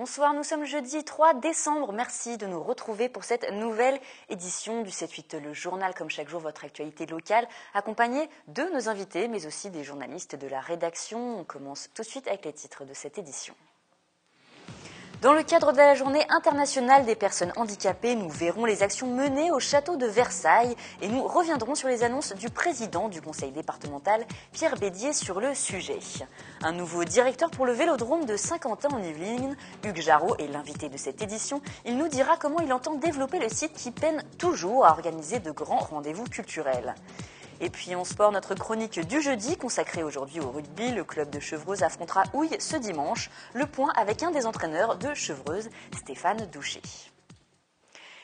Bonsoir, nous sommes jeudi 3 décembre. Merci de nous retrouver pour cette nouvelle édition du 7-8, le journal, comme chaque jour, votre actualité locale, accompagné de nos invités, mais aussi des journalistes de la rédaction. On commence tout de suite avec les titres de cette édition. Dans le cadre de la journée internationale des personnes handicapées, nous verrons les actions menées au château de Versailles et nous reviendrons sur les annonces du président du conseil départemental, Pierre Bédier, sur le sujet. Un nouveau directeur pour le vélodrome de Saint-Quentin en Yvelines, Hugues Jarot, est l'invité de cette édition. Il nous dira comment il entend développer le site qui peine toujours à organiser de grands rendez-vous culturels. Et puis en sport, notre chronique du jeudi, consacrée aujourd'hui au rugby. Le club de Chevreuse affrontera Houille ce dimanche. Le point avec un des entraîneurs de Chevreuse, Stéphane Douchet.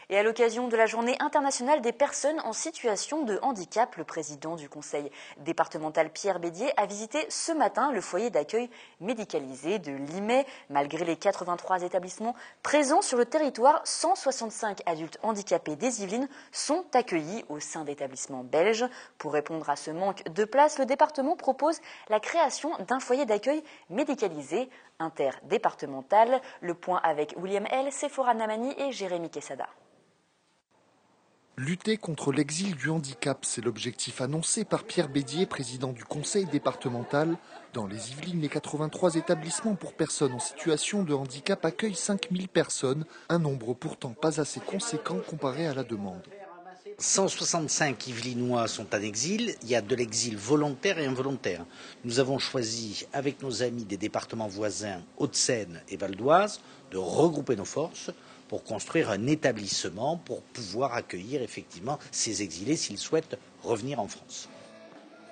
Et à l'occasion de la journée internationale des personnes en situation de handicap, le président du conseil départemental Pierre Bédier a visité ce matin le foyer d'accueil médicalisé de Limay. Malgré les 83 établissements présents sur le territoire, 165 adultes handicapés des Yvelines sont accueillis au sein d'établissements belges. Pour répondre à ce manque de place, le département propose la création d'un foyer d'accueil médicalisé interdépartemental. Le point avec William L, Sephora Namani et Jérémy Quesada. Lutter contre l'exil du handicap, c'est l'objectif annoncé par Pierre Bédier, président du conseil départemental. Dans les Yvelines, les 83 établissements pour personnes en situation de handicap accueillent 5000 personnes, un nombre pourtant pas assez conséquent comparé à la demande. 165 Yvelinois sont en exil, il y a de l'exil volontaire et involontaire. Nous avons choisi, avec nos amis des départements voisins Hauts-de-Seine et Val d'Oise, de regrouper nos forces pour construire un établissement pour pouvoir accueillir effectivement ces exilés s'ils souhaitent revenir en France.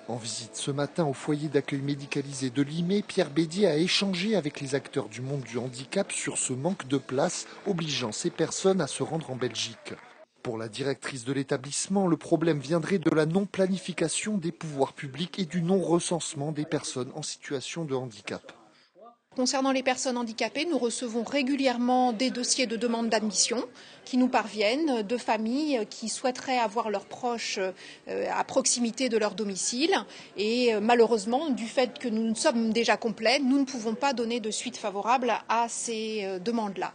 En visite ce matin au foyer d'accueil médicalisé de Limay, Pierre Bédier a échangé avec les acteurs du monde du handicap sur ce manque de place obligeant ces personnes à se rendre en Belgique. Pour la directrice de l'établissement, le problème viendrait de la non-planification des pouvoirs publics et du non-recensement des personnes en situation de handicap. Concernant les personnes handicapées, nous recevons régulièrement des dossiers de demande d'admission qui nous parviennent de familles qui souhaiteraient avoir leurs proches à proximité de leur domicile. Et malheureusement, du fait que nous sommes déjà complets, nous ne pouvons pas donner de suite favorable à ces demandes-là.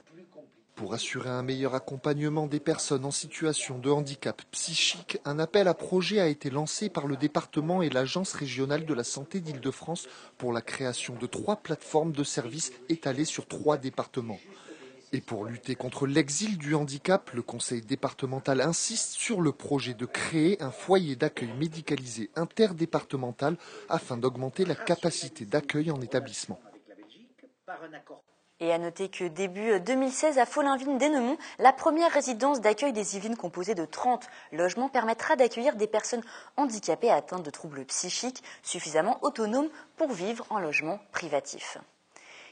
Pour assurer un meilleur accompagnement des personnes en situation de handicap psychique, un appel à projet a été lancé par le département et l'Agence régionale de la santé d'Île-de-France pour la création de 3 plateformes de services étalées sur 3 départements. Et pour lutter contre l'exil du handicap, le conseil départemental insiste sur le projet de créer un foyer d'accueil médicalisé interdépartemental afin d'augmenter la capacité d'accueil en établissement. Et à noter que début 2016, à Follinville-Dénemont, la première résidence d'accueil des Yvelines composée de 30 logements permettra d'accueillir des personnes handicapées atteintes de troubles psychiques suffisamment autonomes pour vivre en logement privatif.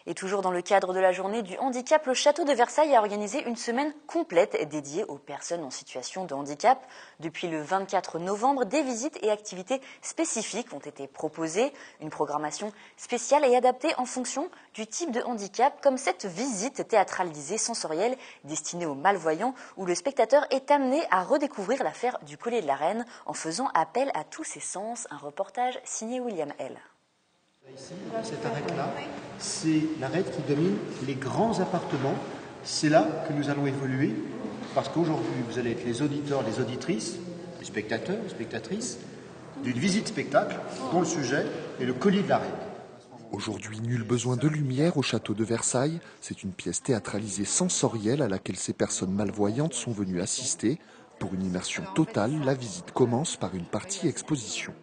Et toujours dans le cadre de la journée du handicap, le château de Versailles a organisé une semaine complète dédiée aux personnes en situation de handicap. Depuis le 24 novembre, des visites et activités spécifiques ont été proposées. Une programmation spéciale et adaptée en fonction du type de handicap, comme cette visite théâtralisée sensorielle destinée aux malvoyants, où le spectateur est amené à redécouvrir l'affaire du collier de la reine en faisant appel à tous ses sens. Un reportage signé William L. Ici, cette arête-là, c'est l'arête qui domine les grands appartements. C'est là que nous allons évoluer, parce qu'aujourd'hui, vous allez être les auditeurs, les auditrices, les spectateurs, les spectatrices, d'une visite spectacle dont le sujet est le collier de la reine. Aujourd'hui, nul besoin de lumière au château de Versailles. C'est une pièce théâtralisée sensorielle à laquelle ces personnes malvoyantes sont venues assister. Pour une immersion totale, la visite commence par une partie exposition.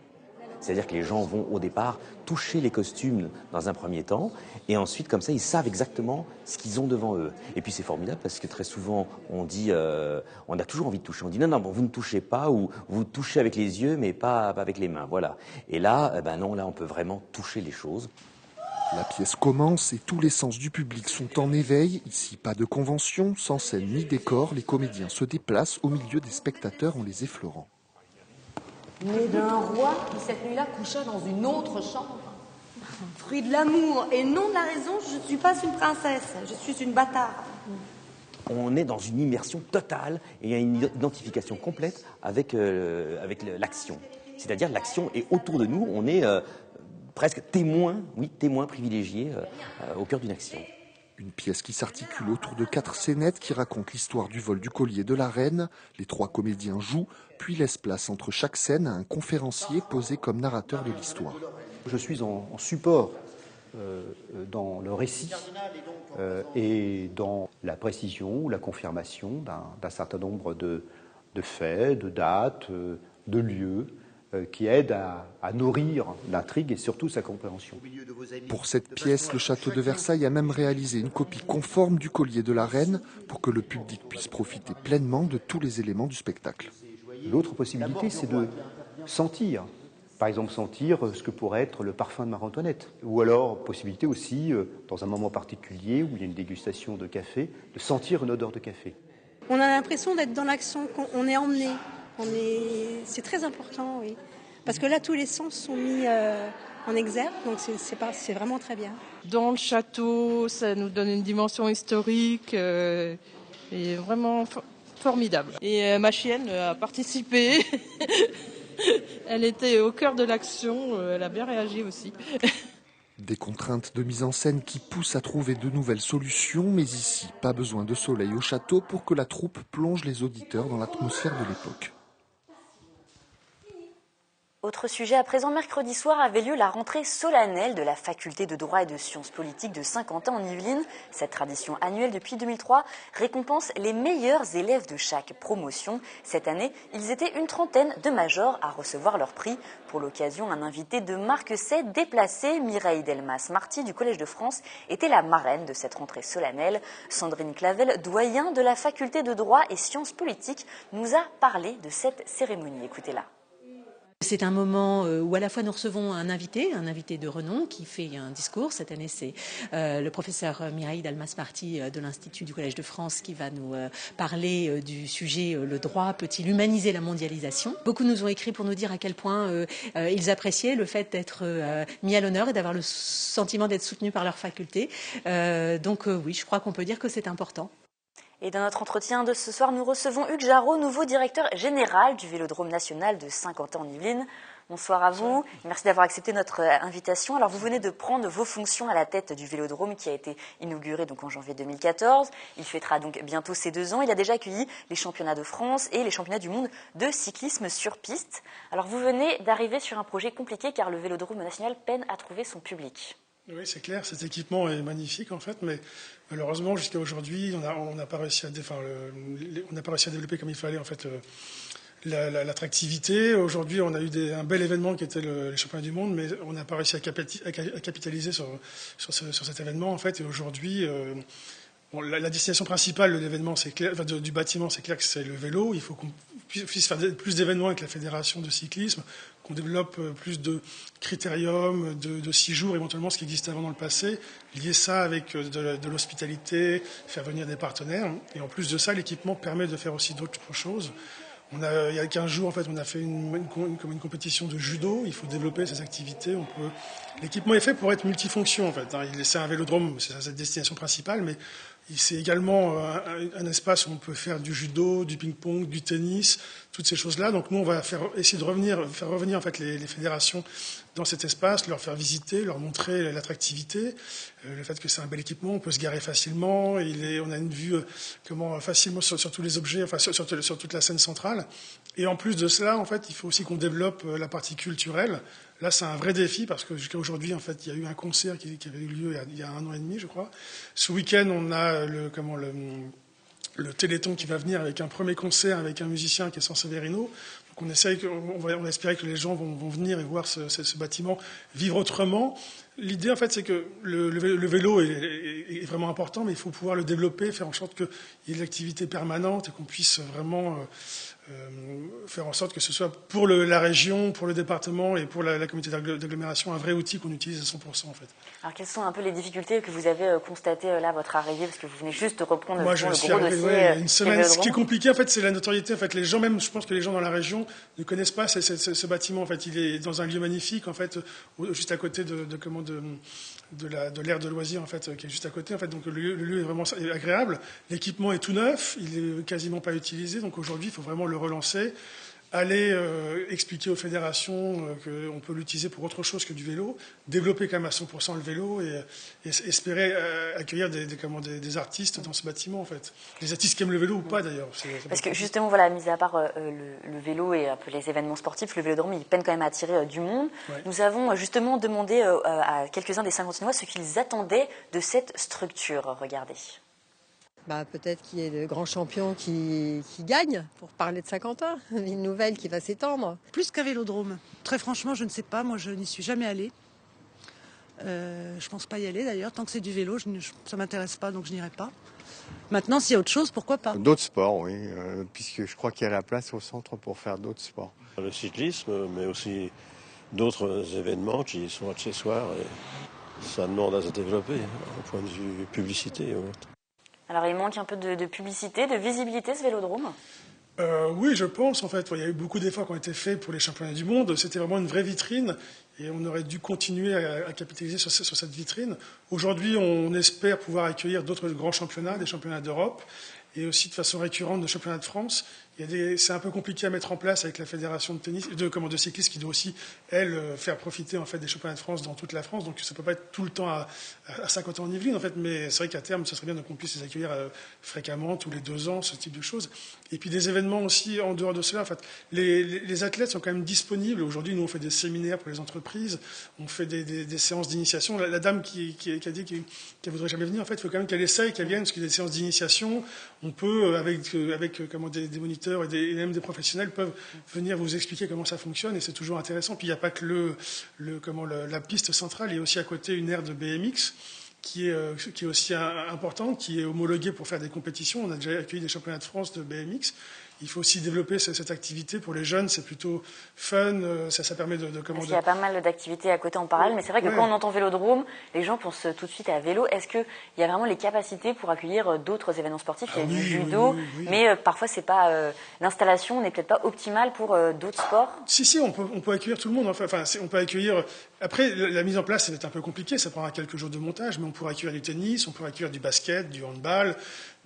C'est-à-dire que les gens vont au départ toucher les costumes dans un premier temps et ensuite comme ça ils savent exactement ce qu'ils ont devant eux. Et puis c'est formidable parce que très souvent on dit, on a toujours envie de toucher, on dit non, vous ne touchez pas ou vous touchez avec les yeux mais pas avec les mains, voilà. Et là, non, là on peut vraiment toucher les choses. La pièce commence et tous les sens du public sont en éveil. Ici, pas de convention, sans scène ni décor, les comédiens se déplacent au milieu des spectateurs en les effleurant. Né d'un roi qui cette nuit-là coucha dans une autre chambre. Fruit de l'amour et non de la raison, je ne suis pas une princesse, je suis une bâtarde. On est dans une immersion totale et il y a une identification complète avec l'action. C'est-à-dire l'action est autour de nous, on est presque témoin privilégié au cœur d'une action. Une pièce qui s'articule autour de 4 scénettes qui racontent l'histoire du vol du collier de la reine. Les 3 comédiens jouent, puis laissent place entre chaque scène à un conférencier posé comme narrateur de l'histoire. Je suis en support dans le récit et dans la précision ou la confirmation d'un certain nombre de faits, de dates, de lieux qui aident à nourrir l'intrigue et surtout sa compréhension. Pour cette pièce, le château de Versailles a même réalisé une copie conforme du collier de la reine pour que le public puisse profiter pleinement de tous les éléments du spectacle. L'autre possibilité, c'est de sentir. Par exemple, sentir ce que pourrait être le parfum de Marie-Antoinette. Ou alors, possibilité aussi, dans un moment particulier où il y a une dégustation de café, de sentir une odeur de café. On a l'impression d'être dans l'action, qu'on est emmené. C'est très important, oui. Parce que là, tous les sens sont mis en exergue, donc c'est vraiment très bien. Dans le château, ça nous donne une dimension historique et vraiment formidable. Et ma chienne a participé. Elle était au cœur de l'action, elle a bien réagi aussi. Des contraintes de mise en scène qui poussent à trouver de nouvelles solutions, mais ici, pas besoin de soleil au château pour que la troupe plonge les auditeurs dans l'atmosphère de l'époque. Autre sujet à présent, mercredi soir avait lieu la rentrée solennelle de la faculté de droit et de sciences politiques de Saint-Quentin en Yvelines. Cette tradition annuelle depuis 2003 récompense les meilleurs élèves de chaque promotion. Cette année, ils étaient une trentaine de majors à recevoir leur prix. Pour l'occasion, un invité de marque s'est déplacé. Mireille Delmas-Marty du Collège de France était la marraine de cette rentrée solennelle. Sandrine Clavel, doyen de la faculté de droit et sciences politiques, nous a parlé de cette cérémonie. Écoutez-la. C'est un moment où à la fois nous recevons un invité de renom qui fait un discours. Cette année, c'est le professeur Mireille Delmas-Marty de l'Institut du Collège de France qui va nous parler du sujet « Le droit peut-il humaniser la mondialisation ?» Beaucoup nous ont écrit pour nous dire à quel point ils appréciaient le fait d'être mis à l'honneur et d'avoir le sentiment d'être soutenus par leur faculté. Donc oui, je crois qu'on peut dire que c'est important. Et dans notre entretien de ce soir, nous recevons Hugues Jarreau, nouveau directeur général du Vélodrome national de Saint-Quentin en Yvelines. Bonsoir à vous. Merci d'avoir accepté notre invitation. Alors, vous venez de prendre vos fonctions à la tête du Vélodrome qui a été inauguré donc en janvier 2014. Il fêtera donc bientôt ses 2 ans. Il a déjà accueilli les championnats de France et les championnats du monde de cyclisme sur piste. Alors, vous venez d'arriver sur un projet compliqué car le Vélodrome national peine à trouver son public. Oui, c'est clair, cet équipement est magnifique en fait, mais malheureusement jusqu'à aujourd'hui, on n'a pas réussi à développer comme il fallait en fait l'attractivité. Aujourd'hui, on a eu un bel événement qui était les championnats du monde, mais on n'a pas réussi à capitaliser sur cet événement en fait. Et aujourd'hui, la destination principale de l'événement, c'est clair, du bâtiment, c'est clair que c'est le vélo. Il faut qu'on puisse faire plus d'événements avec la fédération de cyclisme, qu'on développe plus de critériums, de 6 jours éventuellement, ce qui existait avant dans le passé, lier ça avec de l'hospitalité, faire venir des partenaires. Et en plus de ça, l'équipement permet de faire aussi d'autres choses. Il y a 15 jours, en fait, on a fait une compétition de judo. Il faut développer ces activités. L'équipement est fait pour être multifonction, en fait. C'est un vélodrome, c'est sa destination principale, mais c'est également un espace où on peut faire du judo, du ping-pong, du tennis, toutes ces choses-là. Donc nous, on va essayer de faire revenir en fait les fédérations dans cet espace, leur faire visiter, leur montrer l'attractivité, le fait que c'est un bel équipement, on peut se garer facilement, on a une vue facilement sur tous les objets, enfin sur toute la scène centrale. Et en plus de cela, en fait, il faut aussi qu'on développe la partie culturelle. Là, c'est un vrai défi parce que jusqu'à aujourd'hui, en fait, il y a eu un concert qui avait eu lieu il y a 1 an et demi, je crois. Ce week-end, on a le Téléthon qui va venir avec un premier concert avec un musicien qui est San Severino. Donc on va espérer que les gens vont venir et voir ce bâtiment vivre autrement. L'idée, en fait, c'est que le vélo est vraiment important, mais il faut pouvoir le développer, faire en sorte qu'il y ait de l'activité permanente et qu'on puisse vraiment faire en sorte que ce soit pour la région, pour le département et pour la communauté d'agglomération un vrai outil qu'on utilise à 100% en fait. Alors quelles sont un peu les difficultés que vous avez constatées là à votre arrivée, parce que vous venez juste de reprendre le gros dossier une semaine. Ce qui est compliqué en fait, c'est la notoriété. En fait, les gens même, je pense que les gens dans la région ne connaissent pas ce bâtiment. En fait, il est dans un lieu magnifique en fait, juste à côté de l'aire de loisirs en fait, qui est juste à côté. En fait, donc le lieu est vraiment agréable. L'équipement est tout neuf, il est quasiment pas utilisé. Donc aujourd'hui, il faut vraiment le relancer aller expliquer aux fédérations qu'on peut l'utiliser pour autre chose que du vélo, développer quand même à 100% le vélo et espérer accueillir des artistes dans ce bâtiment, en fait. Des artistes qui aiment le vélo ou pas, d'ailleurs. Parce que justement, voilà, mis à part le vélo et un peu les événements sportifs, le Vélodrome, il peine quand même à attirer du monde. Ouais. Nous avons justement demandé à quelques-uns des Saint-Quentinois ce qu'ils attendaient de cette structure. Regardez. Peut-être qu'il y ait de grands champions qui gagnent, pour parler de Saint-Quentin, une nouvelle qui va s'étendre. Plus qu'un vélodrome. Très franchement, je ne sais pas. Moi, je n'y suis jamais allée. Je ne pense pas y aller d'ailleurs. Tant que c'est du vélo, ça ne m'intéresse pas, donc je n'irai pas. Maintenant, s'il y a autre chose, pourquoi pas? D'autres sports, oui, puisque je crois qu'il y a la place au centre pour faire d'autres sports. Le cyclisme, mais aussi d'autres événements qui sont accessoires. Et ça demande à se développer, au point de vue publicité. Alors, il manque un peu de publicité, de visibilité, ce vélodrome? Oui, je pense, en fait. Il y a eu beaucoup d'efforts qui ont été faits pour les championnats du monde. C'était vraiment une vraie vitrine et on aurait dû continuer à capitaliser sur cette vitrine. Aujourd'hui, on espère pouvoir accueillir d'autres grands championnats, des championnats d'Europe et aussi de façon récurrente des championnats de France. C'est un peu compliqué à mettre en place avec la fédération de cyclisme qui doit aussi, elle, faire profiter en fait des championnats de France dans toute la France. Donc ça ne peut pas être tout le temps à Saint-Quentin-en-Yvelines, en fait, mais c'est vrai qu'à terme, ce serait bien qu'on puisse les accueillir fréquemment, tous les 2 ans, ce type de choses. Et puis des événements aussi en dehors de cela. En fait, les athlètes sont quand même disponibles. Aujourd'hui, nous, on fait des séminaires pour les entreprises, on fait des séances d'initiation. La dame qui a dit qu'elle ne voudrait jamais venir, en fait, il faut quand même qu'elle essaye, qu'elle vienne, parce qu'il y a des séances d'initiation. On peut, avec des moniteurs et même des professionnels peuvent venir vous expliquer comment ça fonctionne et c'est toujours intéressant. Puis il n'y a pas que la piste centrale, il y a aussi à côté une aire de BMX qui est aussi importante, qui est homologuée pour faire des compétitions. On a déjà accueilli des championnats de France de BMX. Il faut aussi développer cette activité. Pour les jeunes, c'est plutôt fun. Ça permet de Il y a pas mal d'activités à côté en parallèle, mais c'est vrai que quand on entend vélodrome, les gens pensent tout de suite à vélo. Est-ce qu'il y a vraiment les capacités pour accueillir d'autres événements sportifs? Il y a du judo, mais parfois l'installation n'est peut-être pas optimale pour d'autres sports. Si, on peut accueillir tout le monde. Enfin, on peut accueillir. Après, la mise en place, c'est un peu compliqué. Ça prendra quelques jours de montage, mais on pourra accueillir du tennis, on pourra accueillir du basket, du handball,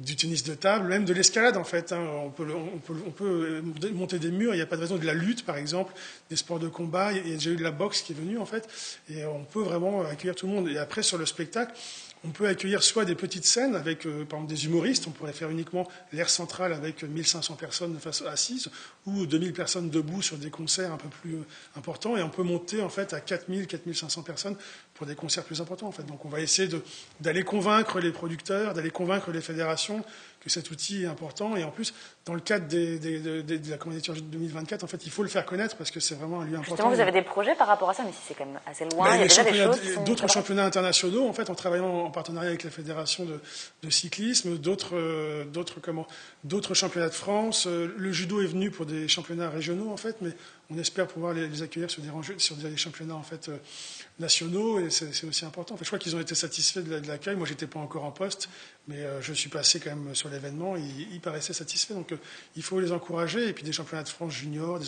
du tennis de table, même de l'escalade en fait. On peut monter des murs, il n'y a pas de raison, de la lutte par exemple, des sports de combat, il y a déjà eu de la boxe qui est venue en fait, et on peut vraiment accueillir tout le monde. Et après sur le spectacle, on peut accueillir soit des petites scènes avec, par exemple, des humoristes. On pourrait faire uniquement l'aire centrale avec 1500 personnes assises ou 2000 personnes debout sur des concerts un peu plus importants. Et on peut monter en fait à 4000, 4500 personnes pour des concerts plus importants. En fait. Donc on va essayer d'aller convaincre les producteurs, d'aller convaincre les fédérations que cet outil est important. Et en plus, dans le cadre de la candidature 2024, en fait, il faut le faire connaître parce que c'est vraiment un lieu important. Justement, vous avez des projets par rapport à ça, mais si c'est quand même assez loin, il y a déjà des choses. D'autres championnats internationaux, en fait, en travaillant en partenariat avec la fédération de cyclisme, d'autres championnats de France. Le judo est venu pour des championnats régionaux, en fait, mais on espère pouvoir les accueillir sur des championnats en fait, nationaux, et c'est aussi important. En fait, je crois qu'ils ont été satisfaits de l'accueil. Moi, j'étais pas encore en poste, mais je suis passé quand même sur l'événement. Ils paraissaient satisfaits, donc il faut les encourager. Et puis des championnats de France juniors, des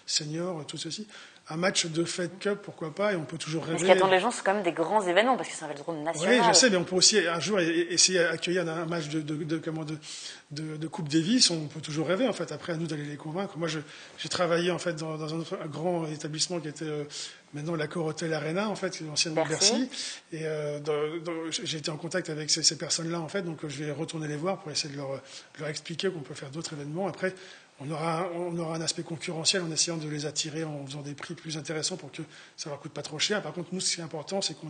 seniors, tout ceci. Un match de Fed Cup, pourquoi pas, et on peut toujours rêver. Mais ce qui attendent les gens, c'est quand même des grands événements, parce que c'est un vélodrome national. Oui, je sais, mais on peut aussi un jour essayer d'accueillir un match de Coupe Davis. On peut toujours rêver, en fait. Après, à nous d'aller les convaincre. Moi, j'ai travaillé, en fait, dans un grand établissement qui était maintenant l'Accor Hotel Arena, en fait, anciennement Bercy. Et j'ai été en contact avec ces personnes-là, en fait, donc je vais retourner les voir pour essayer de leur expliquer qu'on peut faire d'autres événements. Après, on aura un aspect concurrentiel en essayant de les attirer en faisant des prix plus intéressants pour que ça ne leur coûte pas trop cher. Par contre, nous, ce qui est important, c'est que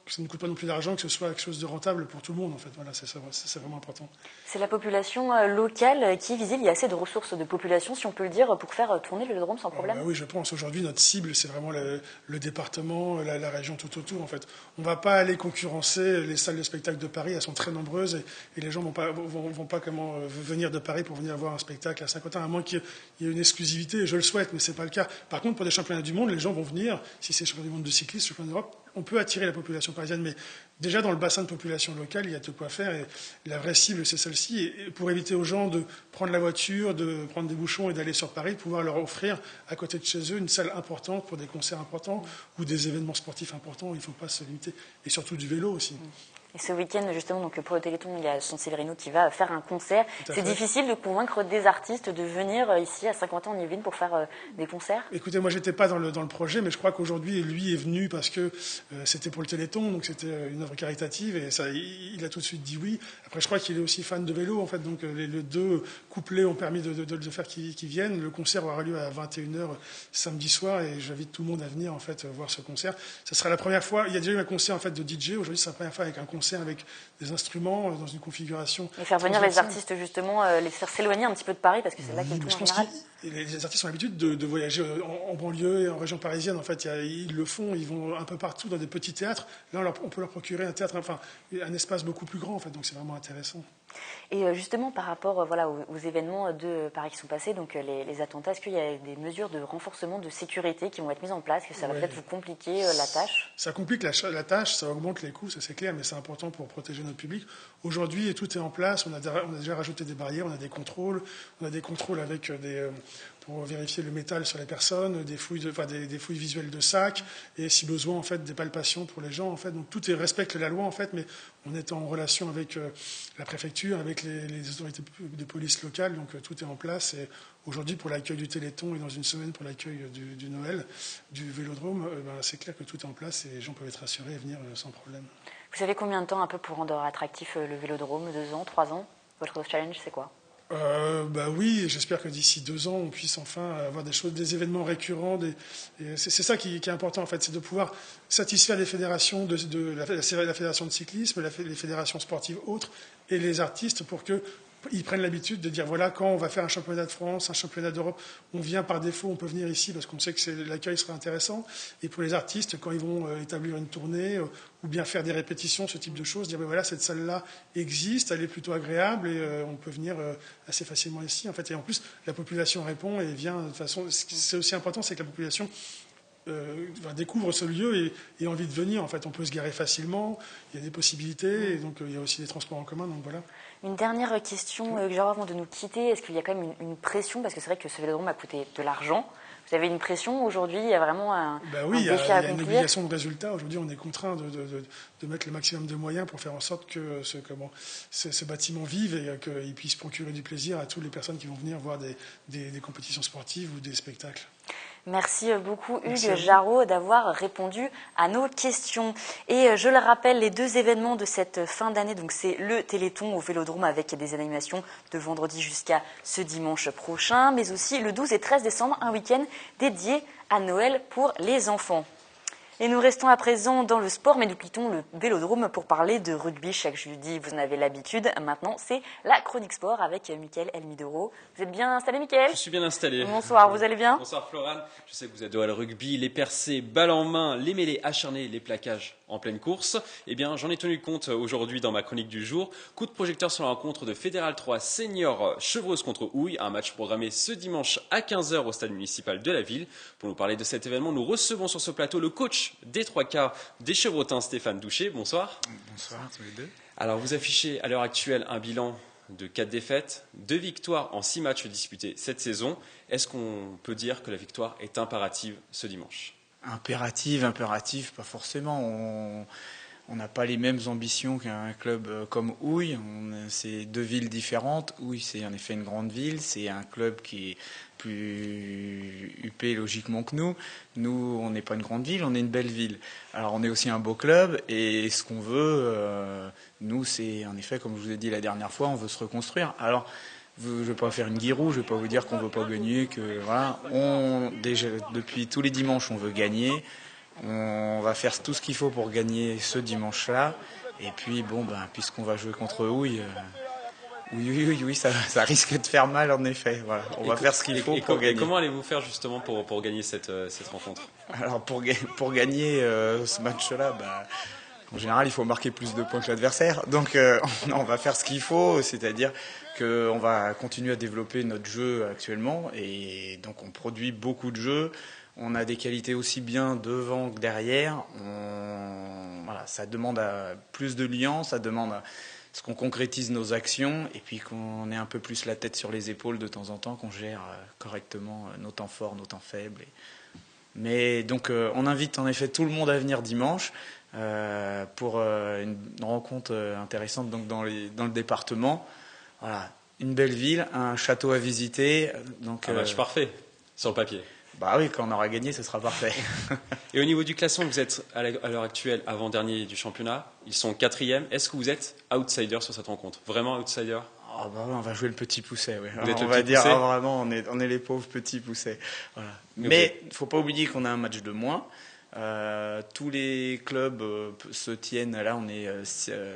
ça ne coûte pas non plus d'argent, que ce soit quelque chose de rentable pour tout le monde. En fait, voilà, c'est vraiment important. C'est la population locale qui est visible. Il y a assez de ressources de population, si on peut le dire, pour faire tourner le vélodrome sans problème. Oui, je pense. Aujourd'hui, notre cible, c'est vraiment le département, la région tout autour. En fait, on ne va pas aller concurrencer les salles de spectacle de Paris. Elles sont très nombreuses et les gens vont pas venir de Paris pour venir voir un spectacle à Saint-Quentin, à moins qu'il y ait une exclusivité. Je le souhaite, mais c'est pas le cas. Par contre, pour des championnats du monde, les gens vont venir. Si c'est championnat du monde de cyclisme, championnat d'Europe, on peut attirer la population parisienne, mais déjà dans le bassin de population locale, il y a de quoi faire, et la vraie cible, c'est celle-ci. Et pour éviter aux gens de prendre la voiture, de prendre des bouchons et d'aller sur Paris, pouvoir leur offrir à côté de chez eux une salle importante pour des concerts importants ou des événements sportifs importants, il ne faut pas se limiter. Et surtout du vélo aussi. Et ce week-end, justement, donc pour le Téléthon, il y a San Severino qui va faire un concert. C'est difficile de convaincre des artistes de venir ici à Saint-Quentin-en-Yvelines pour faire des concerts? Écoutez, moi, j'étais pas dans le projet, mais je crois qu'aujourd'hui, lui est venu parce que c'était pour le Téléthon, donc c'était une œuvre caritative, et ça, il a tout de suite dit oui. Après, je crois qu'il est aussi fan de vélo, en fait, donc les deux couplets ont permis de faire qu'ils viennent. Le concert aura lieu à 21h samedi soir, et j'invite tout le monde à venir, en fait, voir ce concert. Ça sera la première fois. Il y a déjà eu un concert, en fait, de DJ. Aujourd'hui, c'est la première fois avec un concert avec des instruments dans une configuration. Et faire venir les artistes, justement, les faire s'éloigner un petit peu de Paris, parce que c'est là qu'ils tournent en général. Les artistes ont l'habitude de voyager en banlieue et en région parisienne. En fait, ils le font, ils vont un peu partout dans des petits théâtres. Là, on peut leur procurer un théâtre, enfin, un espace beaucoup plus grand, en fait, donc c'est vraiment intéressant. Et justement, par rapport aux événements de Paris qui sont passés, donc les attentats, est-ce qu'il y a des mesures de renforcement de sécurité qui vont être mises en place, que ça va peut-être vous compliquer la tâche? Ça complique la tâche, ça augmente les coûts, ça c'est clair, mais c'est important pour protéger notre public. Aujourd'hui, tout est en place, on a déjà rajouté des barrières, on a des contrôles avec pour vérifier le métal sur les personnes, des fouilles visuelles de sacs, et si besoin, en fait, des palpations pour les gens, en fait. Donc tout respecte la loi, en fait, mais on est en relation avec la préfecture, avec les autorités de police locales, donc tout est en place. Et aujourd'hui, pour l'accueil du Téléthon et dans une semaine pour l'accueil du Noël, du Vélodrome, c'est clair que tout est en place et les gens peuvent être rassurés et venir sans problème. Vous savez combien de temps un peu pour rendre attractif le Vélodrome? 2 ans, 3 ans? Votre challenge, c'est quoi? Oui, j'espère que d'ici 2 ans, on puisse enfin avoir des événements récurrents. C'est ça qui est important, en fait, c'est de pouvoir satisfaire les fédérations, la fédération de cyclisme, les fédérations sportives autres et les artistes pour qu'ils prennent l'habitude de dire, voilà, quand on va faire un championnat de France, un championnat d'Europe, on vient par défaut, on peut venir ici parce qu'on sait que l'accueil sera intéressant. Et pour les artistes, quand ils vont établir une tournée ou bien faire des répétitions, ce type de choses, dire, voilà, cette salle-là existe, elle est plutôt agréable et on peut venir assez facilement ici. En fait. Et en plus, la population répond et vient de façon... Ce qui est aussi important, c'est que la population découvre ce lieu et envie de venir. En fait, on peut se garer facilement, il y a des possibilités, et donc il y a aussi des transports en commun, donc voilà. Une dernière question que j'aurais avant de nous quitter. Est-ce qu'il y a quand même une pression, parce que c'est vrai que ce vélodrome a coûté de l'argent. Vous avez une pression aujourd'hui? Il y a vraiment un défi à accomplir? Oui, il y a une obligation de résultat. Aujourd'hui, on est contraint de mettre le maximum de moyens pour faire en sorte que ce bâtiment vive et qu'il puisse procurer du plaisir à toutes les personnes qui vont venir voir des compétitions sportives ou des spectacles. Merci beaucoup Hugues Jarot d'avoir répondu à nos questions. Et je le rappelle, les 2 événements de cette fin d'année, donc c'est le Téléthon au Vélodrome avec des animations de vendredi jusqu'à ce dimanche prochain, mais aussi le 12 et 13 décembre, un week-end dédié à Noël pour les enfants. Et nous restons à présent dans le sport, mais nous quittons le Vélodrome pour parler de rugby. Chaque jeudi, vous en avez l'habitude. Maintenant, c'est la chronique sport avec Mickaël Elmidoro. Vous êtes bien installé, Mickaël? Je suis bien installé. Bonsoir, vous allez bien? Bonsoir, Florane. Je sais que vous adorez le rugby, les percées, balles en main, les mêlées acharnées, les plaquages en pleine course. Eh bien, j'en ai tenu compte aujourd'hui dans ma chronique du jour. Coup de projecteur sur la rencontre de Fédéral 3 Senior Chevreuse contre Houille, un match programmé ce dimanche à 15h au stade municipal de la ville. Pour nous parler de cet événement, nous recevons sur ce plateau le coach des 3 quarts des Chevrotins, Stéphane Douché. Bonsoir. Bonsoir tous les deux. Alors, vous affichez à l'heure actuelle un bilan de 4 défaites, 2 victoires en 6 matchs disputés cette saison. Est-ce qu'on peut dire que la victoire est impérative ce dimanche? Impérative, pas forcément. On n'a pas les mêmes ambitions qu'un club comme Houille. C'est 2 villes différentes. Houille, c'est en effet une grande ville. C'est un club qui est plus huppé logiquement que nous. Nous, on n'est pas une grande ville, on est une belle ville. Alors, on est aussi un beau club. Et ce qu'on veut, nous, c'est en effet, comme je vous ai dit la dernière fois, on veut se reconstruire. Alors, je ne vais pas faire une guirou, je ne vais pas vous dire qu'on ne veut pas gagner, que voilà. Déjà, depuis tous les dimanches, on veut gagner. On va faire tout ce qu'il faut pour gagner ce dimanche-là. Et puis, puisqu'on va jouer contre Houille, oui, ça risque de faire mal, en effet. Voilà. On va faire ce qu'il faut pour gagner. Comment allez-vous faire justement pour gagner cette rencontre? Alors, pour gagner ce match-là, en général, il faut marquer plus de points que l'adversaire. Donc, on va faire ce qu'il faut, c'est-à-dire qu'on va continuer à développer notre jeu actuellement. Et donc, on produit beaucoup de jeux. On a des qualités aussi bien devant que derrière. Ça demande plus de liens, ça demande à ce qu'on concrétise nos actions et puis qu'on ait un peu plus la tête sur les épaules de temps en temps, qu'on gère correctement nos temps forts, nos temps faibles. Mais donc, on invite en effet tout le monde à venir dimanche. pour une rencontre intéressante donc dans le département. Voilà, une belle ville, un château à visiter. Donc, un match parfait sur le papier. Bah oui, quand on aura gagné, ce sera parfait. Et au niveau du classement, vous êtes à l'heure actuelle avant-dernier du championnat. Ils sont 4e. Est-ce que vous êtes outsider sur cette rencontre? Vraiment outsider? Oh bah ouais, on va jouer le petit pousset. Ouais. Vous êtes on le va petit dire poussé vraiment, on est les pauvres petits poussets. Voilà. Mais il ne faut pas oublier qu'on a un match de moins. Tous les clubs se tiennent. Là, on est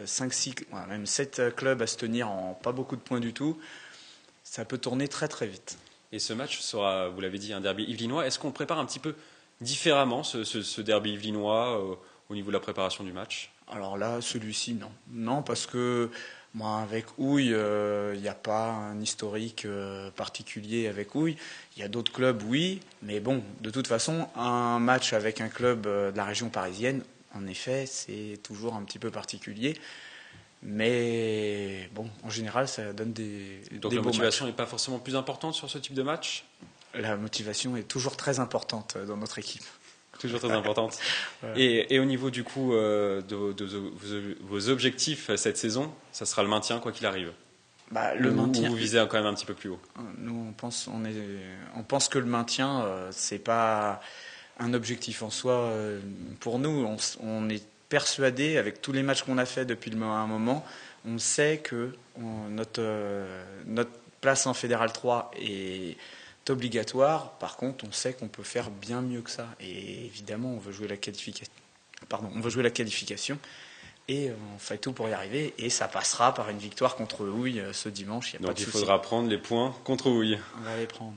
5, 6, même 7 clubs à se tenir en pas beaucoup de points du tout. Ça peut tourner très très vite. Et ce match sera, vous l'avez dit, un derby yvelinois. Est-ce qu'on le prépare un petit peu différemment, ce derby yvelinois, au niveau de la préparation du match? Alors là, celui-ci, non. Non, parce que moi, avec Houille, il n'y a pas un historique particulier avec Houille. Il y a d'autres clubs, oui. Mais bon, de toute façon, un match avec un club de la région parisienne, en effet, c'est toujours un petit peu particulier. Mais bon, en général, ça donne des Donc la motivation n'est pas forcément plus importante sur ce type de match? La motivation est toujours très importante dans notre équipe. Toujours très importante. Voilà. Et au niveau du coup de vos objectifs cette saison, ça sera le maintien quoi qu'il arrive? Le maintien. Vous visez quand même un petit peu plus haut? Nous, on pense que le maintien, c'est pas un objectif en soi. Pour nous, on est persuadé, avec tous les matchs qu'on a fait depuis un moment, on sait que notre place en Fédéral 3 est obligatoire. Par contre, on sait qu'on peut faire bien mieux que ça. Et évidemment, on veut jouer la qualification. Et on fait tout pour y arriver. Et ça passera par une victoire contre Houille ce dimanche. Donc il faudra prendre les points contre Houille. On va les prendre.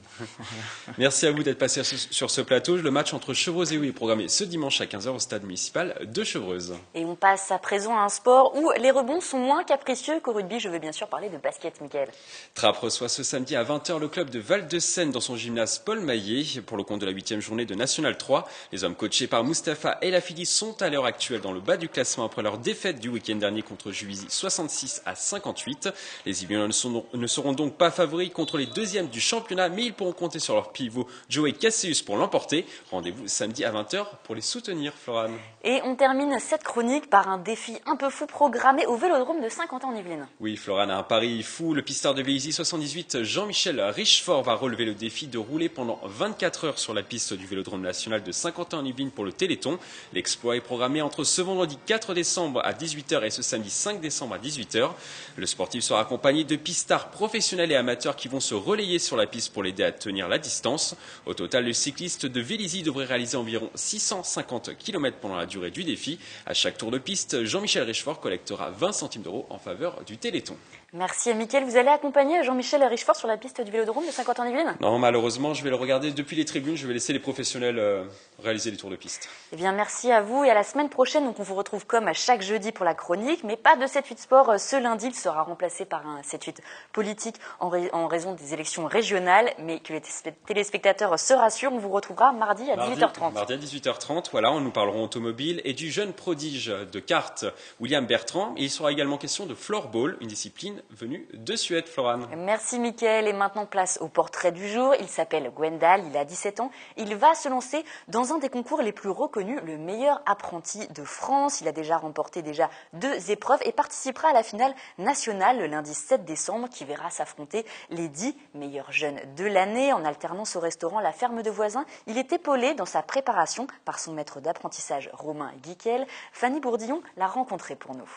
Merci à vous d'être passé sur ce plateau. Le match entre Chevreuse et Houille est programmé ce dimanche à 15h au stade municipal de Chevreuse. Et on passe à présent à un sport où les rebonds sont moins capricieux qu'au rugby. Je veux bien sûr parler de basket, Mickaël. Trappes reçoit ce samedi à 20h le club de Val-de-Seine dans son gymnase Paul Maillet pour le compte de la 8e journée de National 3. Les hommes coachés par Mustapha El Afidi sont à l'heure actuelle dans le bas du classement après leur défaite du week-end dernier contre Juvisy 66-58. Les Yvelinois ne seront donc pas favoris contre les deuxièmes du championnat, mais ils pourront compter sur leur pivot Joey Cassius pour l'emporter. Rendez-vous samedi à 20h pour les soutenir, Florane. Et on termine cette chronique par un défi un peu fou programmé au Vélodrome de Saint-Quentin en Yvelines. Oui, Florane a un pari fou. Le pisteur de Vélizy 78, Jean-Michel Richefort, va relever le défi de rouler pendant 24 heures sur la piste du Vélodrome national de Saint-Quentin en Yvelines pour le Téléthon. L'exploit est programmé entre ce vendredi 4 décembre à 18h et ce samedi 5 décembre à 18h. Le sportif sera accompagné de pistards professionnels et amateurs qui vont se relayer sur la piste pour l'aider à tenir la distance. Au total, le cycliste de Vélizy devrait réaliser environ 650 km pendant la durée du défi. À chaque tour de piste, Jean-Michel Richefort collectera 20 centimes d'euros en faveur du Téléthon. Merci Mickaël. Vous allez accompagner Jean-Michel Richefort sur la piste du Vélodrome de Saint-Quentin-en-Yvelines? Non, malheureusement, je vais le regarder depuis les tribunes. Je vais laisser les professionnels réaliser les tours de piste. Eh bien, merci à vous et à la semaine prochaine. Donc, on vous retrouve comme à chaque jeudi pour la chronique, mais pas de 7-8 sport. Ce lundi, il sera remplacé par un 7-8 politique en raison des élections régionales, mais que les téléspectateurs se rassurent. On vous retrouvera mardi à 18h30. Mardi à 18h30, voilà, nous parlerons automobile et du jeune prodige de kart William Bertrand. Et il sera également question de floorball, une discipline venue de Suède, Florane. Merci Mickaël. Et maintenant, place au portrait du jour. Il s'appelle Gwendal, il a 17 ans. Il va se lancer dans un des concours les plus reconnus, le meilleur apprenti de France. Il a déjà remporté 2 épreuves et participera à la finale nationale le lundi 7 décembre qui verra s'affronter les 10 meilleurs jeunes de l'année. En alternance au restaurant La Ferme de Voisins, il est épaulé dans sa préparation par son maître d'apprentissage Romain Guiquel. Fanny Bourdillon l'a rencontré pour nous.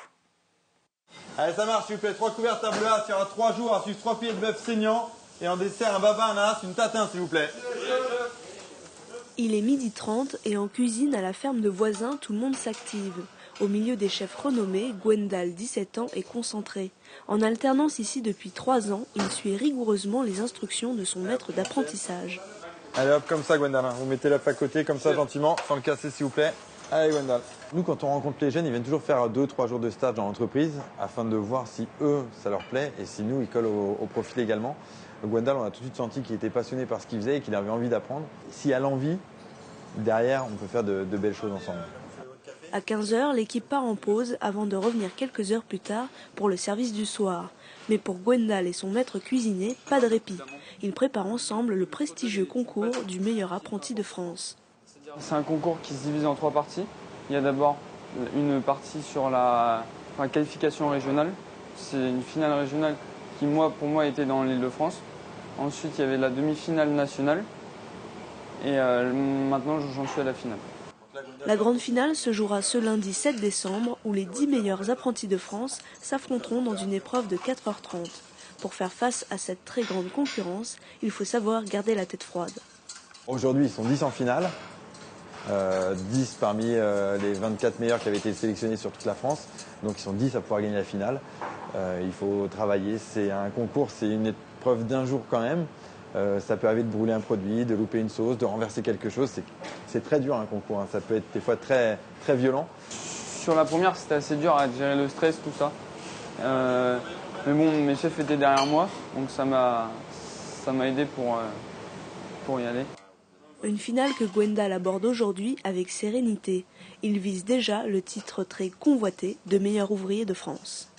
Allez, ça marche, s'il vous plaît. 3 couverts table A sur 3 jours, à suivre 3 filets de bœuf saignant et en dessert un baba, un ananas, une tatin, s'il vous plaît. Il est 12h30 et en cuisine à la ferme de Voisins, tout le monde s'active. Au milieu des chefs renommés, Gwendal, 17 ans, est concentré. En alternance ici depuis 3 ans, il suit rigoureusement les instructions de son maître d'apprentissage. Allez hop, comme ça Gwendal, vous mettez l'œuf à côté, comme ça gentiment, sans le casser s'il vous plaît. Allez Gwendal. Nous, quand on rencontre les jeunes, ils viennent toujours faire 2-3 jours de stage dans l'entreprise afin de voir si eux, ça leur plaît et si nous, ils collent au profil également. Gwendal, on a tout de suite senti qu'il était passionné par ce qu'il faisait et qu'il avait envie d'apprendre. S'il a l'envie, derrière, on peut faire de belles choses ensemble. À 15h, l'équipe part en pause avant de revenir quelques heures plus tard pour le service du soir. Mais pour Gwendal et son maître cuisinier, pas de répit. Ils préparent ensemble le prestigieux concours du meilleur apprenti de France. C'est un concours qui se divise en 3 parties. Il y a d'abord une partie sur la qualification régionale. C'est une finale régionale qui, pour moi, était dans l'Île-de-France. Ensuite, il y avait la demi-finale nationale. Et maintenant, j'en suis à la finale. La grande finale se jouera ce lundi 7 décembre où les 10 meilleurs apprentis de France s'affronteront dans une épreuve de 4h30. Pour faire face à cette très grande concurrence, il faut savoir garder la tête froide. Aujourd'hui, ils sont 10 en finale. 10 parmi les 24 meilleurs qui avaient été sélectionnés sur toute la France. Donc ils sont 10 à pouvoir gagner la finale. Il faut travailler. C'est un concours, c'est une épreuve d'un jour quand même. Ça peut arriver de brûler un produit, de louper une sauce, de renverser quelque chose. C'est très dur un concours, hein. Ça peut être des fois très, très violent. Sur la première, c'était assez dur à gérer le stress, tout ça. Mais bon, mes chefs étaient derrière moi, donc ça m'a aidé pour y aller. Une finale que Gwendal aborde aujourd'hui avec sérénité. Il vise déjà le titre très convoité de meilleur ouvrier de France.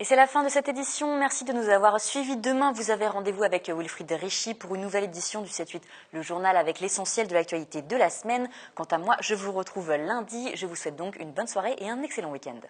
Et c'est la fin de cette édition. Merci de nous avoir suivis. Demain, vous avez rendez-vous avec Wilfried Richy pour une nouvelle édition du 7-8, le journal avec l'essentiel de l'actualité de la semaine. Quant à moi, je vous retrouve lundi. Je vous souhaite donc une bonne soirée et un excellent week-end.